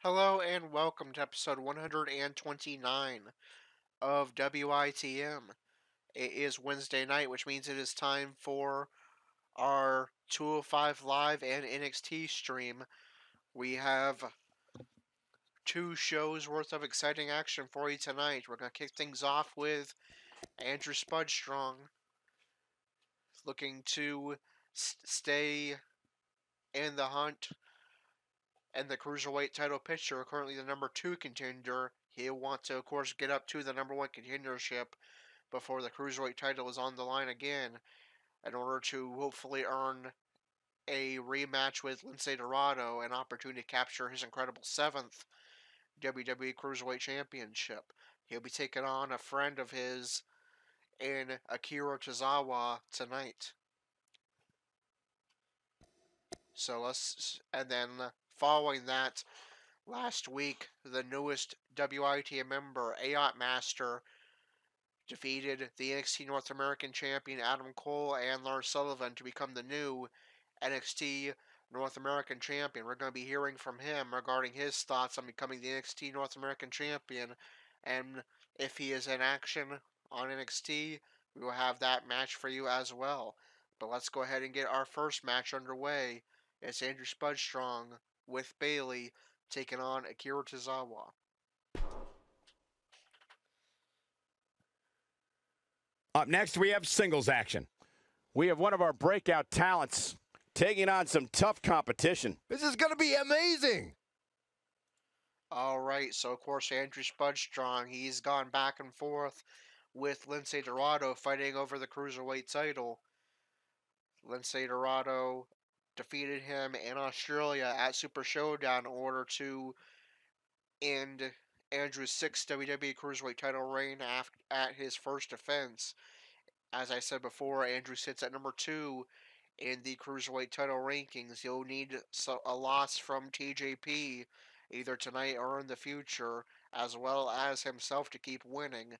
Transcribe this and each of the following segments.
Hello and welcome to episode 129 of WITM. It is Wednesday night, which means it is time for our 205 Live and NXT stream. We have two shows worth of exciting action for you tonight. We're going to kick things off with Andrew Spudstrong looking to stay in the hunt and the Cruiserweight title picture, currently the number 2 contender. He'll want to, of course, get up to the number 1 contendership before the Cruiserweight title is on the line again, in order to hopefully earn a rematch with Lince Dorado, an opportunity to capture his incredible 7th WWE Cruiserweight Championship. He'll be taking on a friend of his in Akira Tozawa tonight. And then following that, last week, the newest WITM member, Aiot Master, defeated the NXT North American Champion Adam Cole and Lars Sullivan to become the new NXT North American Champion. We're going to be hearing from him regarding his thoughts on becoming the NXT North American Champion, and if he is in action on NXT, we will have that match for you as well. But let's go ahead and get our first match underway. It's Andrew Spudstrong with Bayley taking on Akira Tozawa. Up next, we have singles action. We have one of our breakout talents taking on some tough competition. This is going to be amazing. All right, so of course Andrew Spudstrong, he's gone back and forth with Lince Dorado fighting over the Cruiserweight title. Lince Dorado defeated him in Australia at Super Showdown in order to end Andrew's 6th WWE Cruiserweight title reign at his first defense. As I said before, Andrew sits at number 2 in the Cruiserweight title rankings. He'll need a loss from TJP either tonight or in the future, as well as himself, to keep winning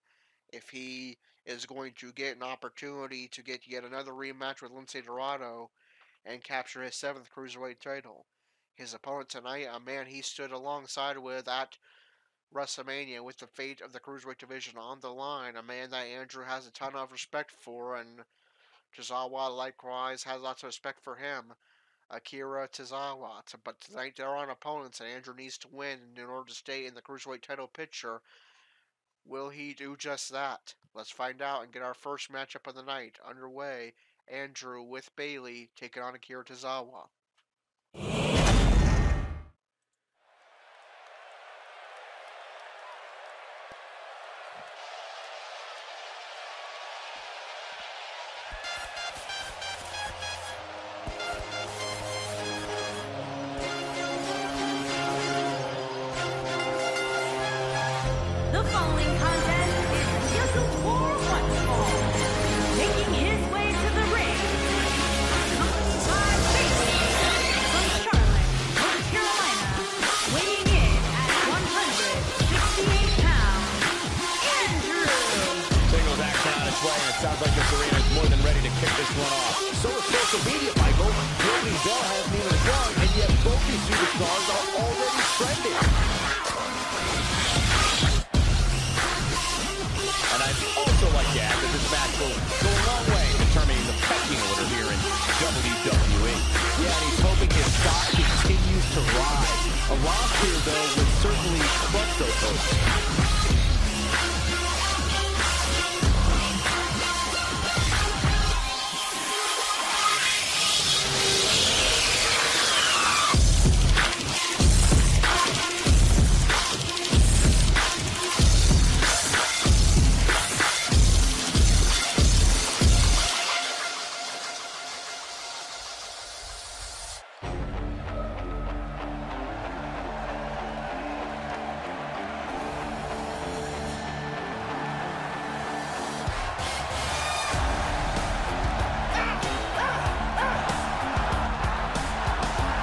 if he is going to get an opportunity to get yet another rematch with Lince Dorado and capture his 7th Cruiserweight title. His opponent tonight, a man he stood alongside with at WrestleMania with the fate of the Cruiserweight division on the line, a man that Andrew has a ton of respect for, and Tozawa likewise has lots of respect for him, Akira Tozawa. But tonight they're on opponents, and Andrew needs to win in order to stay in the Cruiserweight title picture. Will he do just that? Let's find out and get our first matchup of the night underway. Andrew with Bayley taking on Akira Tozawa. The following contest is scheduled for one fall. Making his way to the ring, accompanied by Bayley from Charlotte, North Carolina, weighing in at 168 pounds, Andrew. Singles action on its way, and it sounds like this arena is more than ready to kick this one off. So is social media, Michael. Building Bell hasn't even begun, and yet both these superstars are already trending. And I'd also like to add that this match will go a long way in determining the pecking order here in WWE. Yeah, and he's hoping his stock continues to rise. A loss here, though, would certainly crush those hopes.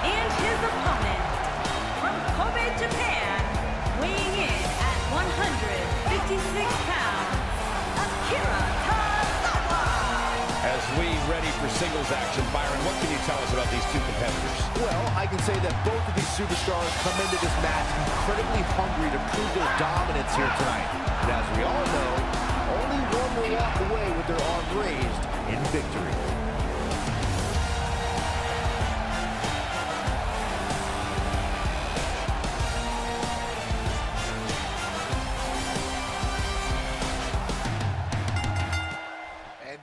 And his opponent, from Kobe, Japan, weighing in at 156 pounds, Akira Tozawa. As we ready for singles action, Byron, what can you tell us about these two competitors? Well, I can say that both of these superstars come into this match incredibly hungry to prove their dominance here tonight. But as we all know, only one will walk away with their arm raised in victory.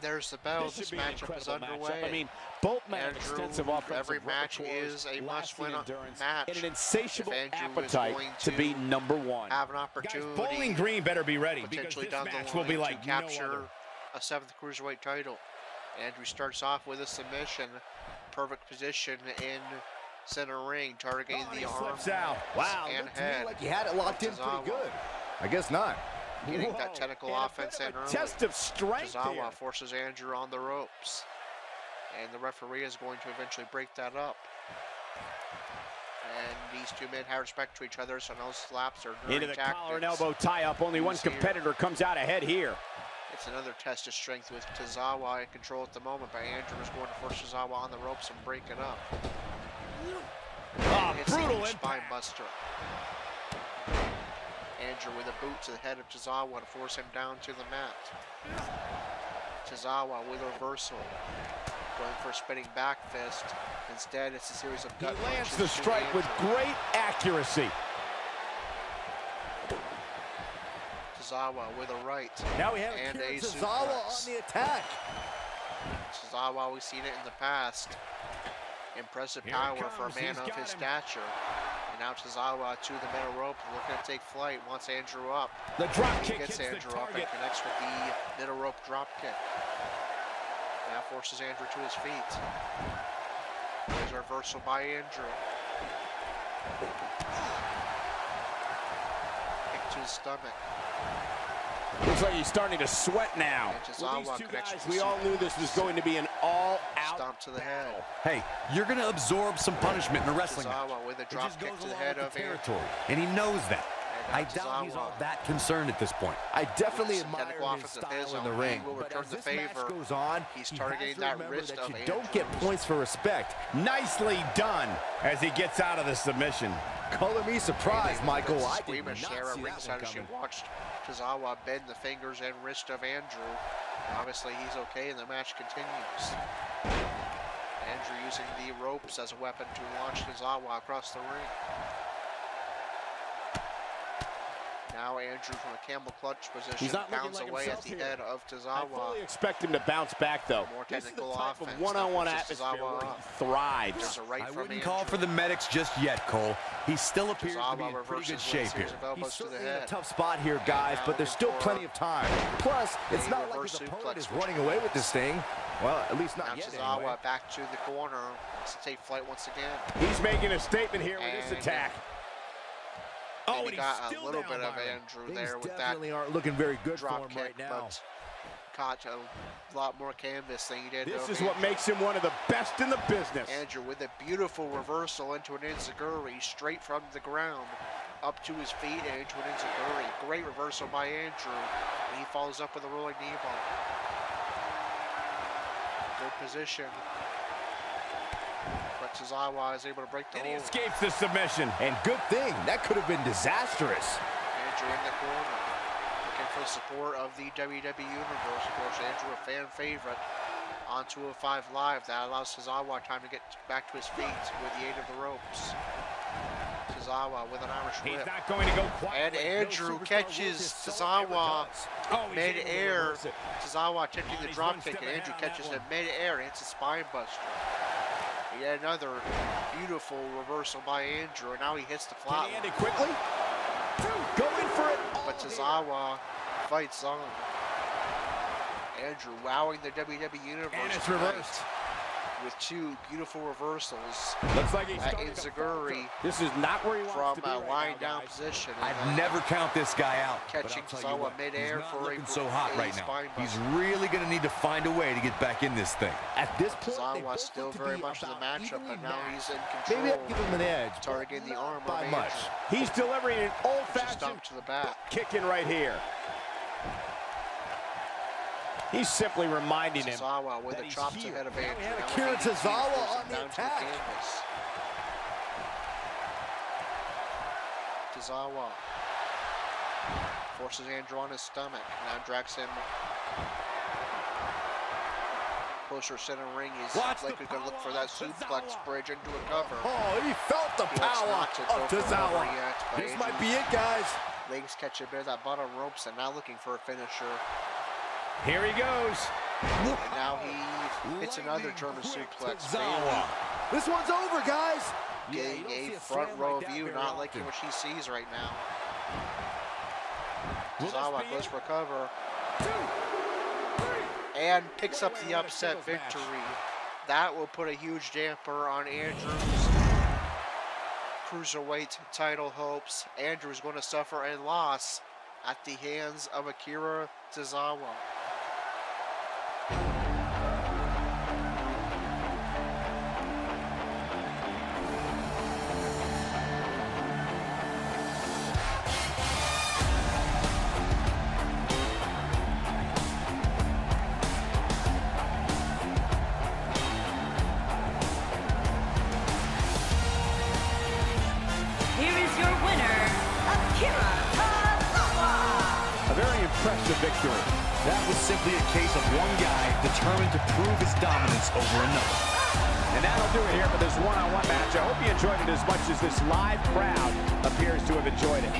There's the bell. This matchup is underway. I mean, both men have extensive offensive every match is a must-win match. And an insatiable Andrew appetite to be number one. Have an opportunity. Guys, Bowling Green better be ready Potentially because this down match the line will be like to capture no other. a 7th Cruiserweight title. Andrew starts off with a submission. Perfect position in center ring, targeting the arms wow, and to me head. like you had it locked in pretty good. I guess not. Getting that technical offense in early. Test of strength. Tozawa forces Andrew on the ropes. And the referee is going to eventually break that up. And these two men have respect to each other, so no slaps or dirty into the tactics. collar and elbow tie-up. Only one competitor comes out ahead here. It's another test of strength with Tozawa in control at the moment, but Andrew is going to force Tozawa on the ropes and break it up. Brutal spine buster. Andrew with a boot to the head of Tozawa to force him down to the mat. Tozawa with a reversal. Going for a spinning back fist. Instead, it's a series of gut punches. He lands the strike with great accuracy. Tozawa with a right. Now we have Tozawa on the attack. Tozawa, we've seen it in the past. Impressive power for a man of his stature. And now Tozawa to the middle rope, looking to take flight, wants Andrew up. The drop kick gets Andrew up and connects with the middle rope drop kick. Now forces Andrew to his feet. There's a reversal by Andrew. Kick to his stomach. Looks like he's starting to sweat now. Tozawa these two guys, we all knew this was going to be an all-out stomp to the head. Hey, you're going to absorb some punishment in a wrestling match. Tozawa with a drop kick to the head of territory, and he knows that. I doubt he's all that concerned at this point. I definitely admire his style in the ring, he will but return as the this favor. match goes on, He's targeting that wrist of you Andrew. don't get points for respect. Nicely done as he gets out of the submission. Color me surprised, Michael. I did not squeamish see there at that ringside one as she coming. watched Tozawa bend the fingers and wrist of Andrew. Obviously, he's okay, and the match continues. Andrew using the ropes as a weapon to launch Tozawa across the ring. Now Andrew from a camel clutch position pounds away at the head of Tozawa. I fully expect him to bounce back, though. More This is the technical type offense. of one-on-one atmosphere where he thrives. There's a right I from wouldn't Andrew. call for the medics just yet, Cole. He still appears to be in Tozawa pretty good reverses shape with a here. series of elbows He's to the certainly in a head. tough spot here, guys, but there's still plenty of time. Plus, it's a not like reverse his opponent suplex, is which- running away with this thing. Well, at least Now not yet, Tozawa anyway. back to the corner. Wants to take flight once again. He's making a statement here with And this attack. Maybe and got he's a still little down bit of by him. Andrew Things there with that definitely aren't looking very good for drop him kick, right now. but caught a lot more canvas than he did. This over is what Andrew. makes him one of the best in the business. Andrew with a beautiful reversal into an enziguri straight from the ground up to his feet and into an enziguri. Great reversal by Andrew. And he follows up with a rolling knee bump. Good position. But Tozawa is able to break the And he hold. escapes the submission. And good thing, that could have been disastrous. Andrew in the corner. Looking for the support of the WWE Universe. Of course, Andrew a fan favorite on 205 Live. That allows Tozawa time to get back to his feet with the aid of the ropes. Tozawa with an Irish He's whip. not going to go quite. And Andrew catches Tozawa mid-air. Tozawa Tozawa attempting the drop kick, and Andrew catches him mid-air and hits a spine buster. Yet another beautiful reversal by Andrew, and now he hits the flat. Can he end it quickly? Going for it. But Tozawa fights on. Andrew wowing the WWE Universe And it's tonight reversed. with two beautiful reversals. Looks like he's That starting to enziguri This is not where he wants from to be a right lying now, down guys. position. I'd never count this guy out. but Catching I'll tell you Tozawa what, mid-air he's not for looking so hot right now. spine He's buster. really going to need to find a way to get back in this thing. At this point, they Tozawa both still look to very be much in the about matchup, evenly but now matched. he's in Maybe control. I'd give him an edge, but Targeting the not arm by of much. Andrew. He's delivering an Just old-fashioned stomp to the back. kicking right here. He's simply reminding him Tozawa with that a he's chop to here. head of Now we Andrew. have Now Akira he forces Tozawa him on the down to attack. canvas. Tozawa. Forces Andrew on his stomach. Now drags him closer center ring. He's likely going to look for that suplex bridge into a cover. Oh, he felt the power of Tozawa. This might be it, guys. Links catch a bit of that bottom ropes and now looking for a finisher. Here he goes. And now he hits another German suplex. Bayley This one's over, guys. getting a front row view, not liking what she sees right now. Tozawa goes for cover. And picks up the upset victory. That will put a huge damper on Andrew's Cruiserweight title hopes. Andrew's going to suffer a loss at the hands of Akira Tozawa. Impressive victory. That was simply a case of one guy determined to prove his dominance over another. And that'll do it here for this one-on-one match. I hope you enjoyed it as much as this live crowd appears to have enjoyed it.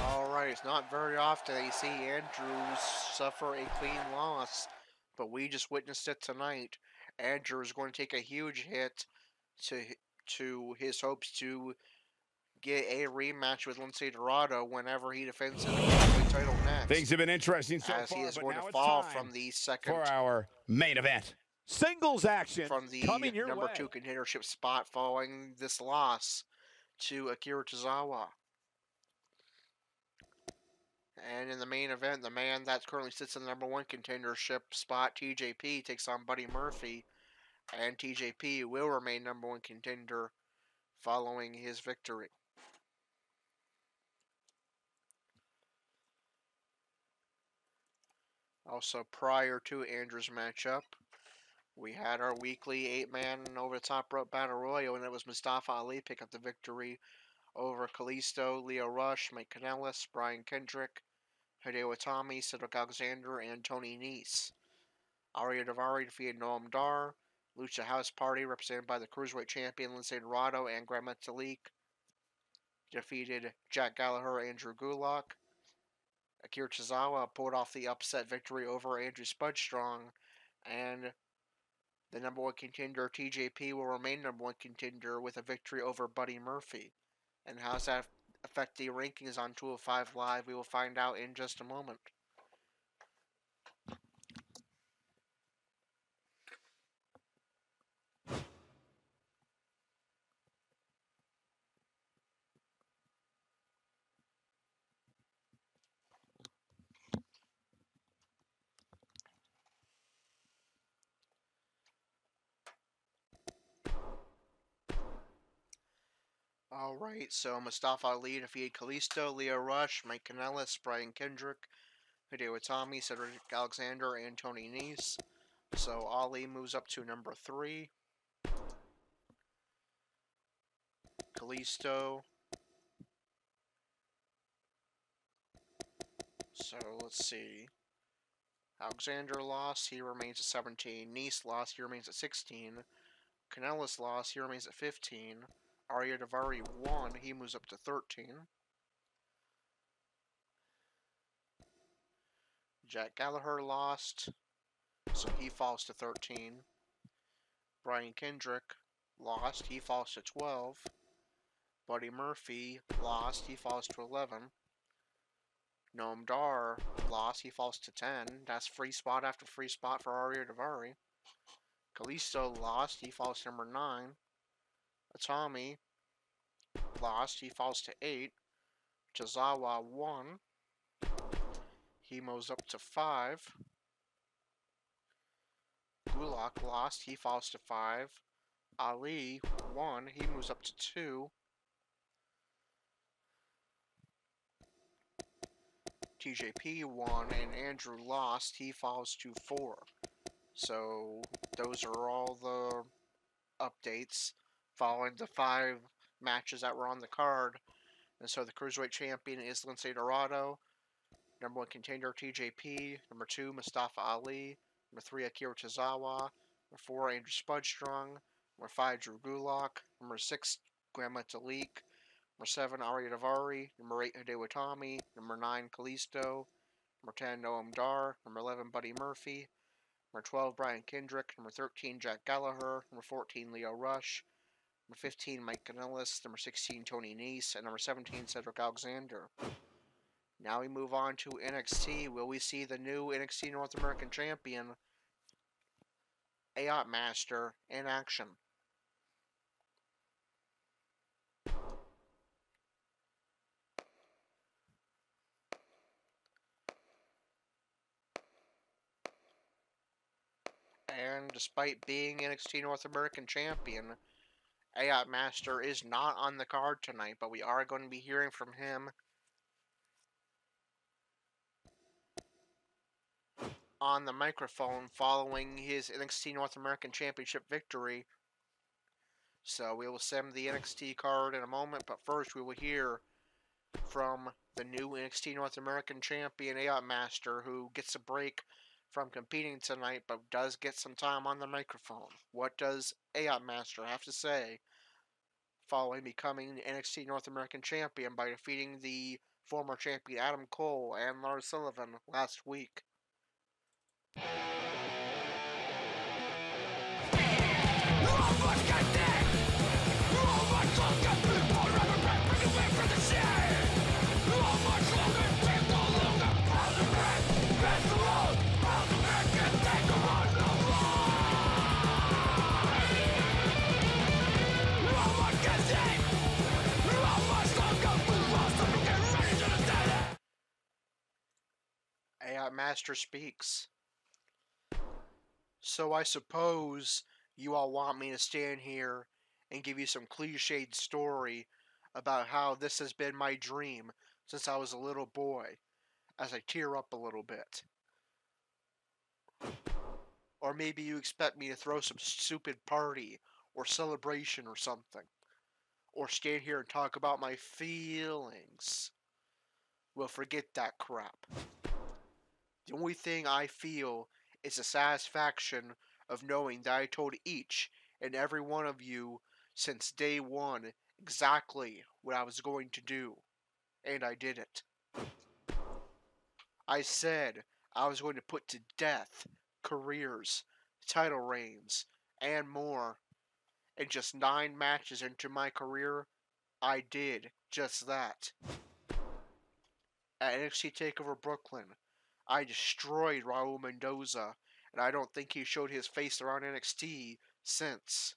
All right, it's not very often that you see Andrews suffer a clean loss, but we just witnessed it tonight. Andrew is going to take a huge hit to his hopes to get a rematch with Lince Dorado whenever he defends the Cruiserweight title next. Things have been interesting so as far, he is but going now to it's fall time from the second for our main event. Singles action from the coming your number way. 2 contendership spot following this loss to Akira Tozawa. And in the main event, the man that currently sits in the number 1 contendership spot, TJP, takes on Buddy Murphy. And TJP will remain number 1 contender following his victory. Also, prior to Andrew's matchup, we had our weekly 8-man over the top rope battle royal, and it was Mustafa Ali pick up the victory over Kalisto, Leo Rush, Mike Kanellis, Brian Kendrick, Hideo Itami, Cedric Alexander, and Tony Nese. Arya Daivari defeated Noam Dar. Lucha House Party, represented by the Cruiserweight Champion Lince Dorado and Grand Metalik, defeated Jack Gallagher, Andrew Gulak. Akira Tozawa pulled off the upset victory over Andrew Spudstrong, and the number 1 contender TJP will remain number 1 contender with a victory over Buddy Murphy. And how does that affect the rankings on 205 Live? We will find out in just a moment. Alright, so Mustafa Ali defeated Kalisto, Leo Rush, Mike Kanellis, Brian Kendrick, Hideo Itami, Cedric Alexander, and Tony Nese. So Ali moves up to number 3. Kalisto. So let's see. Alexander lost, he remains at 17. Nese lost, he remains at 16. Kanellis lost, he remains at 15. Arya Daivari won, he moves up to 13. Jack Gallagher lost, so he falls to 13. Brian Kendrick lost, he falls to 12. Buddy Murphy lost, he falls to 11. Noam Dar lost, he falls to 10. That's free spot after free spot for Arya Daivari. Kalisto lost, he falls to number 9. Itami lost, he falls to 8. Tozawa won, he moves up to 5. Gulak lost, he falls to 5. Ali won, he moves up to 2. TJP won and Andrew lost, he falls to 4. So those are all the updates following the 5 matches that were on the card. And so the Cruiserweight champion is Lince Dorado. Number 1 contender TJP. Number 2 Mustafa Ali. Number 3 Akira Tozawa. Number 4 Andrew Spudstrong. Number 5 Drew Gulak. Number 6 Grandma Talik. Number 7 Ari Davari. Number 8 Hideo Itami. Number 9 Kalisto. Number 10 Noam Dar. Number 11 Buddy Murphy. Number 12 Brian Kendrick. Number 13 Jack Gallagher. Number 14 Leo Rush. Number 15 Mike Kanellis. Number 16 Tony Nese. And number 17 Cedric Alexander. Now we move on to NXT. Will we see the new NXT North American Champion, Aiot Master, in action? And despite being NXT North American Champion, Aiot Master is not on the card tonight, but we are going to be hearing from him on the microphone following his NXT North American Championship victory. So we will send the NXT card in a moment, but first we will hear from the new NXT North American Champion, Aiot Master, who gets a break from competing tonight, but does get some time on the microphone. What does Aiot Master have to say following becoming NXT North American Champion by defeating the former champion Adam Cole and Lars Sullivan last week? Aiot Master speaks. So I suppose you all want me to stand here and give you some cliched story about how this has been my dream since I was a little boy, as I tear up a little bit. Or maybe you expect me to throw some stupid party or celebration or something. Or stand here and talk about my feelings. Well, forget that crap. The only thing I feel is the satisfaction of knowing that I told each and every one of you since day one exactly what I was going to do. And I did it. I said I was going to put to death careers, title reigns, and more. In just 9 matches into my career, I did just that. At NXT TakeOver Brooklyn, I destroyed Raul Mendoza, and I don't think he showed his face around NXT since.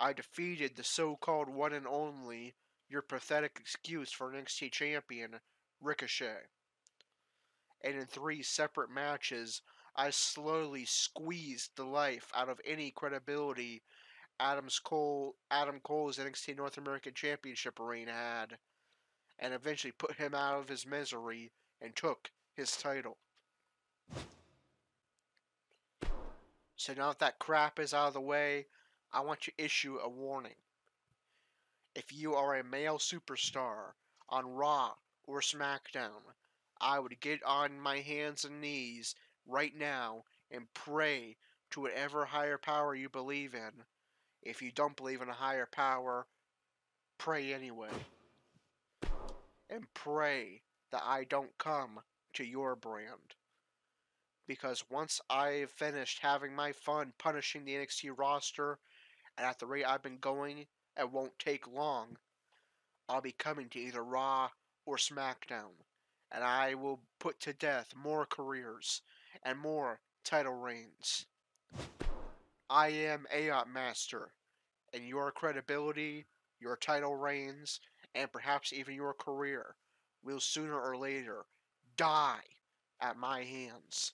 I defeated the so-called one and only, your pathetic excuse for an NXT champion, Ricochet. And in 3 separate matches, I slowly squeezed the life out of any credibility Adam Cole's NXT North American Championship reign had, and eventually put him out of his misery and took his title. So now that crap is out of the way, I want to issue a warning. If you are a male superstar on Raw or SmackDown, I would get on my hands and knees right now and pray to whatever higher power you believe in. If you don't believe in a higher power, pray anyway. And pray that I don't come to your brand. Because once I've finished having my fun punishing the NXT roster, and at the rate I've been going, it won't take long, I'll be coming to either Raw or SmackDown, and I will put to death more careers and more title reigns. I am Aiot Master, and your credibility, your title reigns, and perhaps even your career will sooner or later die at my hands.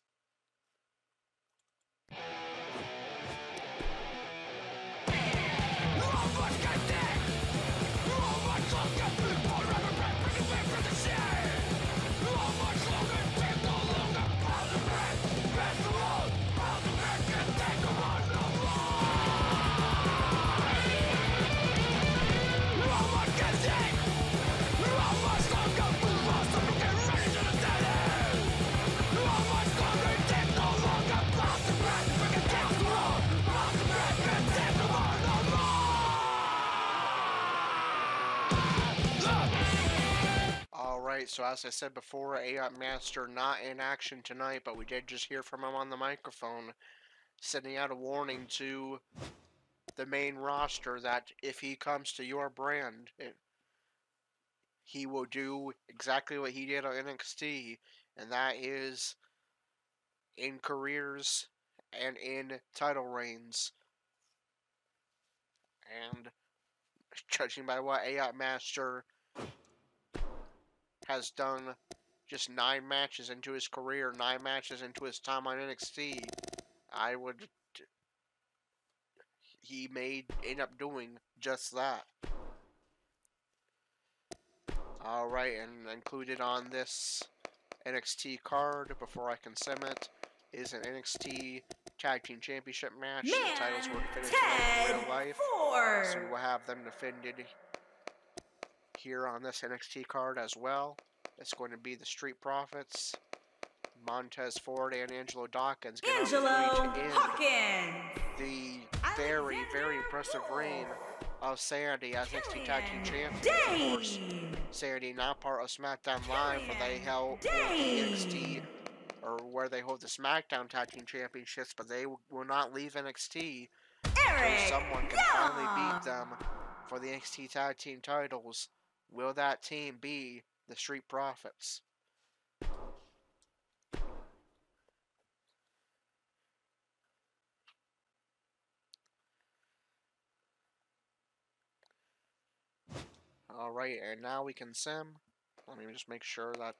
Alright, so as I said before, Aiot Master not in action tonight, but we did just hear from him on the microphone, sending out a warning to the main roster that if he comes to your brand, he will do exactly what he did on NXT, and that is in careers and in title reigns. And judging by what Aiot Master has done just 9 matches into his career, 9 matches into his time on NXT, he may end up doing just that. Alright, and included on this NXT card, before I can sim it, is an NXT Tag Team Championship match. The titles were defended tonight in real life, so we will have them defended here on this NXT card as well. It's going to be the Street Profits, Montez Ford, and Angelo Dawkins get on the three to end the very, very impressive reign of Sandy as NXT Tag Team Champion. Of course, Sandy now part of SmackDown Live, where they hold the NXT, or where they hold the SmackDown Tag Team Championships, but they will not leave NXT until someone can finally beat them for the NXT Tag Team titles. Will that team be the Street Profits? Alright, and now we can sim. Let me just make sure that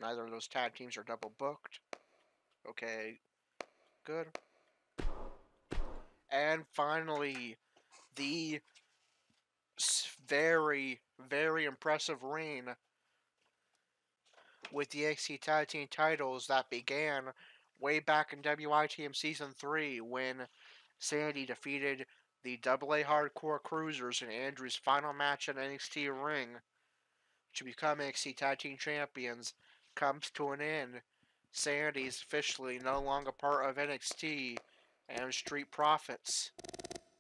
neither of those tag teams are double booked. Okay, good. And finally, the very, very impressive reign with the NXT Tag Team titles that began way back in WITM Season 3 when Sandy defeated the AA Hardcore Cruisers in Andrew's final match at NXT Ring to become NXT Tag Team Champions comes to an end. Sandy's officially no longer part of NXT, and Street Profits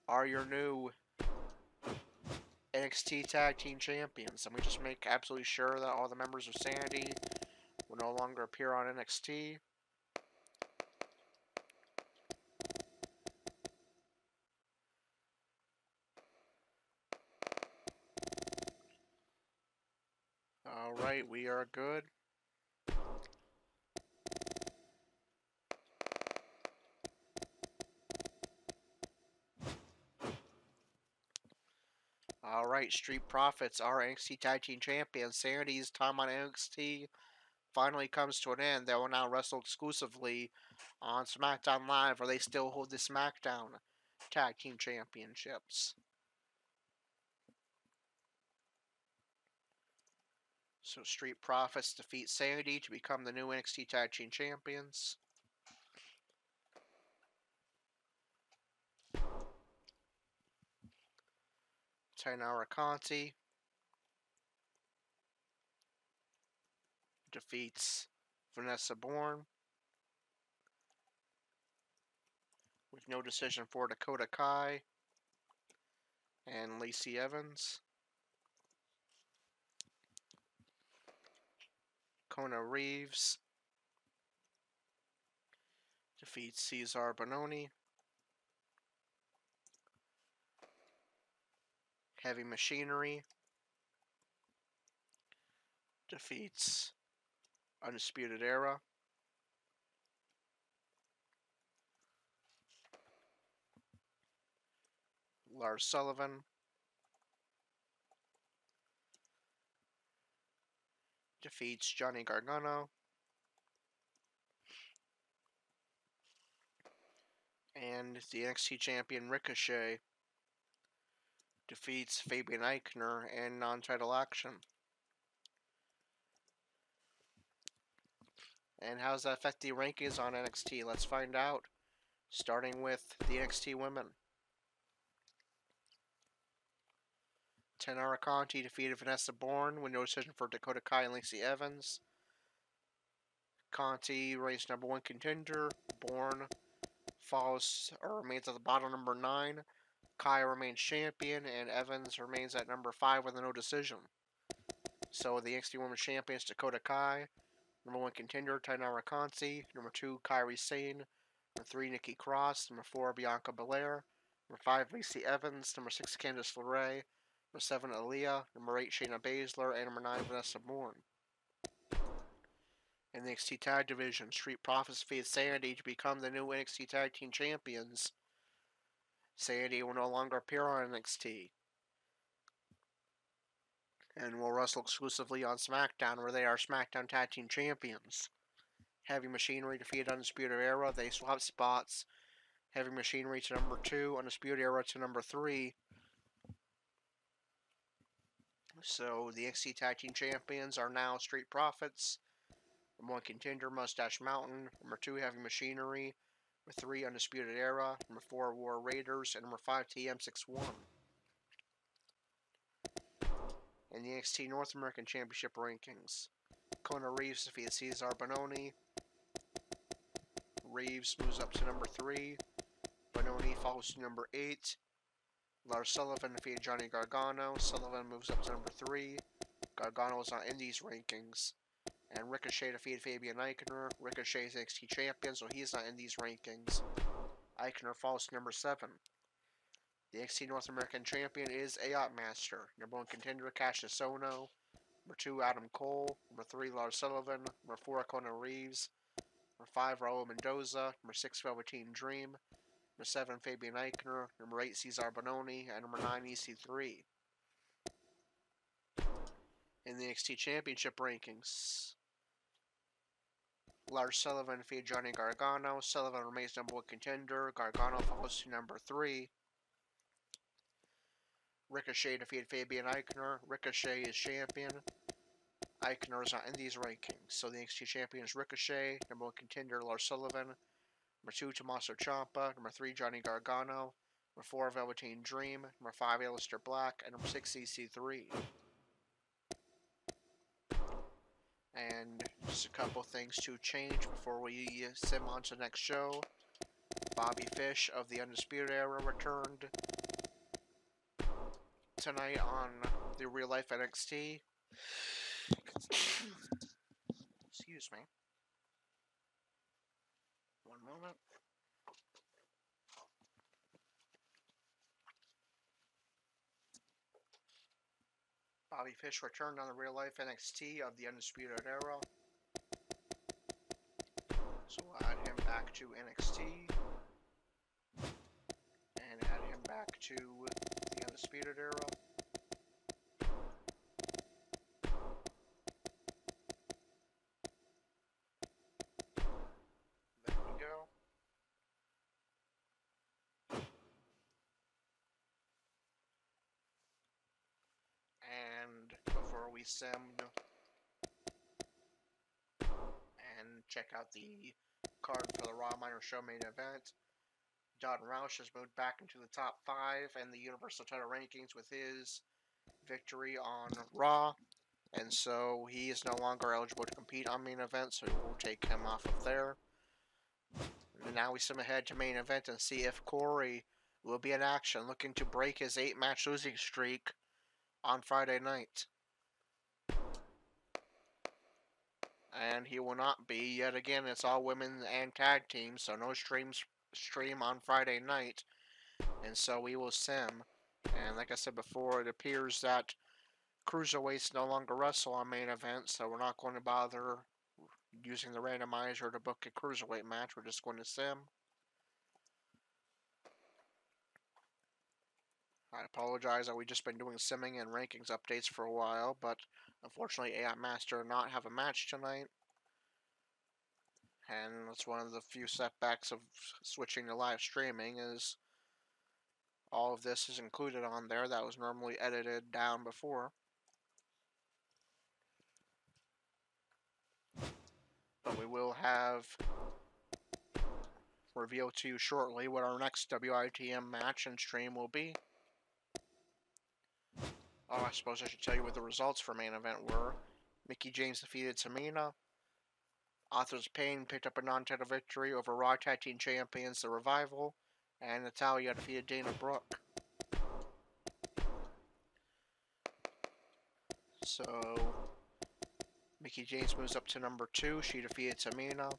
are your new NXT Tag Team Champions. Let me just make absolutely sure that all the members of Sandy will no longer appear on NXT. Alright, we are good. Alright, Street Profits are NXT Tag Team Champions. Sandy's time on NXT finally comes to an end. They will now wrestle exclusively on SmackDown Live, where they still hold the SmackDown Tag Team Championships. So Street Profits defeat Sandy to become the new NXT Tag Team Champions. Tainara Conti defeats Vanessa Bourne with no decision for Dakota Kai and Lacey Evans. Kona Reeves defeats Cesar Bononi. Heavy Machinery defeats Undisputed Era. Lars Sullivan defeats Johnny Gargano. And the NXT Champion Ricochet defeats Fabian Eichner in non-title action. And how does that affect the rankings on NXT? Let's find out. Starting with the NXT women. Tainara Conti defeated Vanessa Bourne with no decision for Dakota Kai and Lacey Evans. Conti remains #1 contender. Bourne remains at the bottom, #9. Kai remains champion, and Evans remains at #5 with a no decision. So the NXT Women's Champions Dakota Kai, number 1 contender Tainara Conti, number 2 Kairi Sane, number 3 Nikki Cross, number 4 Bianca Belair, number 5 Lacey Evans, number 6 Candice LeRae, number 7 Aaliyah, number 8 Shayna Baszler, and number 9 Vanessa Bourne. In the NXT Tag Division, Street Profits defeated Sandy to become the new NXT Tag Team Champions. Sandy will no longer appear on NXT and will wrestle exclusively on SmackDown, where they are SmackDown Tag Team Champions. Heavy Machinery defeated Undisputed Era. They swapped spots. Heavy Machinery to number 2, Undisputed Era to number 3. So the NXT Tag Team Champions are now Street Profits. Number 1 contender Mustache Mountain. Number 2 Heavy Machinery. Number 3 Undisputed Era. Number 4 War Raiders. And number 5 TM61. In the NXT North American Championship rankings, Kona Reeves defeated Cesar Bononi. Reeves moves up to number 3. Bononi falls to number 8. Lars Sullivan defeated Johnny Gargano. Sullivan moves up to number 3. Gargano is not in these rankings. And Ricochet defeated Fabian Aichner. Ricochet is NXT champion, so he is not in these rankings. Aichner falls to number 7. The NXT North American champion is Aiot Master. Number 1 contender Cassius Ohno. Number 2 Adam Cole. Number 3 Lars Sullivan. Number 4 Kona Reeves. Number 5 Raul Mendoza. Number 6 Velveteen Dream. Number 7 Fabian Aichner. Number 8 Cesar Bononi. And number 9 EC3. In the NXT Championship rankings, Lars Sullivan defeated Johnny Gargano. Sullivan remains number 1 contender. Gargano falls to number 3. Ricochet defeated Fabian Aichner. Ricochet is champion. Aichner is not in these rankings. So the NXT champion is Ricochet. Number 1 contender Lars Sullivan. Number 2 Tommaso Ciampa. Number 3 Johnny Gargano. Number 4 Velveteen Dream. Number 5 Aleister Black. And number 6 EC3. And just a couple things to change before we sim on to the next show. Bobby Fish of the Undisputed Era returned tonight on the Real Life NXT. Excuse me. One moment. Bobby Fish returned on the Real Life NXT of the Undisputed Era. So we'll add him back to NXT. And add him back to the Undisputed Era. There we go. And before we sim and check out the card for the Raw Minor Show main event, Don Roush has moved back into the top 5 and the Universal title rankings with his victory on Raw, and so he is no longer eligible to compete on main event, so we'll take him off of there. And now we sim ahead to main event and see if Corey will be in action, looking to break his 8-match losing streak on Friday night. And he will not be. Yet again, it's all women and tag teams, so no stream on Friday night. And so we will sim. And like I said before, it appears that Cruiserweights no longer wrestle on main event, so we're not going to bother using the randomizer to book a Cruiserweight match. We're just going to sim. I apologize that we've just been doing simming and rankings updates for a while, but unfortunately Aiot Master did not have a match tonight. And that's one of the few setbacks of switching to live streaming, is all of this is included on there that was normally edited down before. But we will have revealed to you shortly what our next WITM match and stream will be. Oh, I suppose I should tell you what the results for main event were. Mickie James defeated Tamina. Authors Pain picked up a non-title victory over Raw Tag Team Champions The Revival. And Natalya defeated Dana Brooke. So Mickie James moves up to number 2. She defeated Tamina.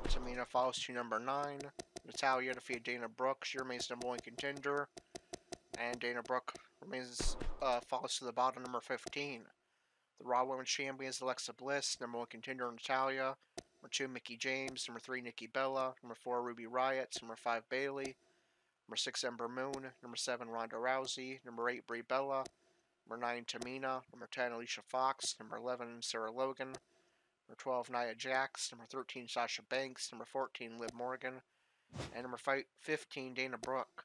Tamina falls to number 9. Natalya defeated Dana Brooke. She remains number 1 contender. And Dana Brooke falls to the bottom, number 15. The Raw Women's Champions, Alexa Bliss. Number 1 contender, Natalya. Number 2, Mickie James. Number 3, Nikki Bella. Number 4, Ruby Riott. Number 5, Bayley. Number 6, Ember Moon. Number 7, Ronda Rousey. Number 8, Brie Bella. Number 9, Tamina. Number 10, Alicia Fox. Number 11, Sarah Logan. Number 12, Nia Jax. Number 13, Sasha Banks. Number 14, Liv Morgan. And number 15, Dana Brooke.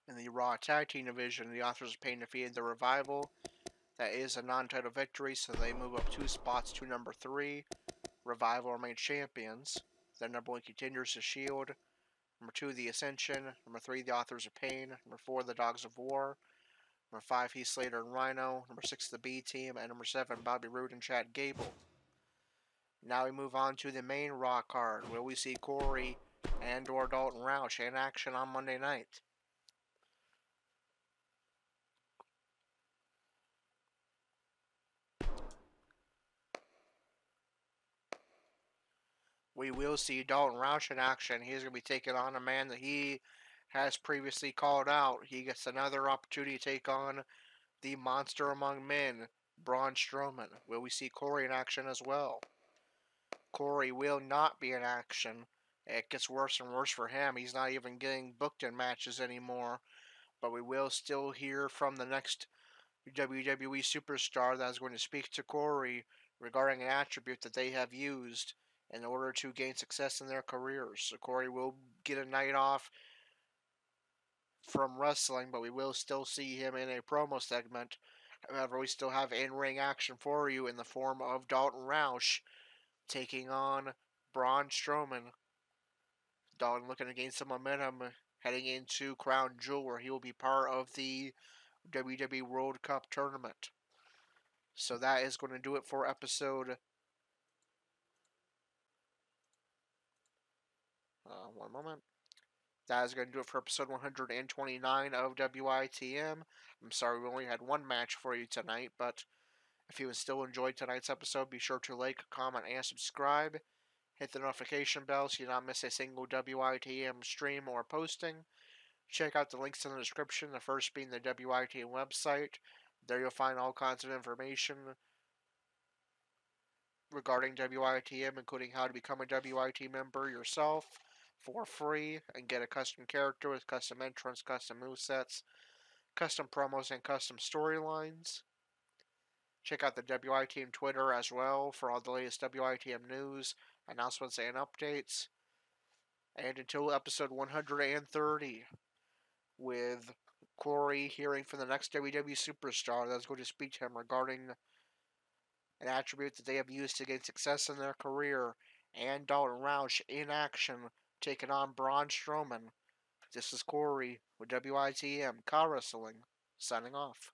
In the Raw Tag Team Division, the Authors of Pain defeated The Revival. That is a non-title victory, so they move up 2 spots to number 3. Revival remain champions. Their number 1 contenders is Shield. Number 2, The Ascension. Number 3, The Authors of Pain. Number 4, The Dogs of War. Number 5, Heath Slater and Rhino. Number 6, The B Team. And number 7, Bobby Roode and Chad Gable. Now we move on to the main Raw card, where we see Corey and/or Dalton Roush in action on Monday night. We will see Dalton Roush in action. He's going to be taking on a man that he has previously called out. He gets another opportunity to take on the monster among men, Braun Strowman. Will we see Corey in action as well? Corey will not be in action. It gets worse and worse for him. He's not even getting booked in matches anymore. But we will still hear from the next WWE superstar that is going to speak to Corey regarding an attribute that they have used in order to gain success in their careers. So Corey will get a night off from wrestling, but we will still see him in a promo segment. However, we still have in-ring action for you in the form of Dalton Roush taking on Braun Strowman. Dalton looking to gain some momentum heading into Crown Jewel, where he will be part of the WWE World Cup tournament. So that is going to do it for episode... one moment. That is going to do it for episode 129 of WITM. I'm sorry we only had one match for you tonight, but if you still enjoyed tonight's episode, be sure to like, comment, and subscribe. Hit the notification bell so you don't miss a single WITM stream or posting. Check out the links in the description, the first being the WITM website. There you'll find all kinds of information regarding WITM, including how to become a WIT member yourself for free and get a custom character with custom entrance, custom movesets, custom promos, and custom storylines. Check out the WITM Twitter as well for all the latest WITM news, announcements, and updates. And until episode 130, with Corey hearing from the next WWE superstar that's going to speak to him regarding an attribute that they have used to gain success in their career, and Dalton Roush in action taking on Braun Strowman. This is Corey with WITM Car Wrestling, signing off.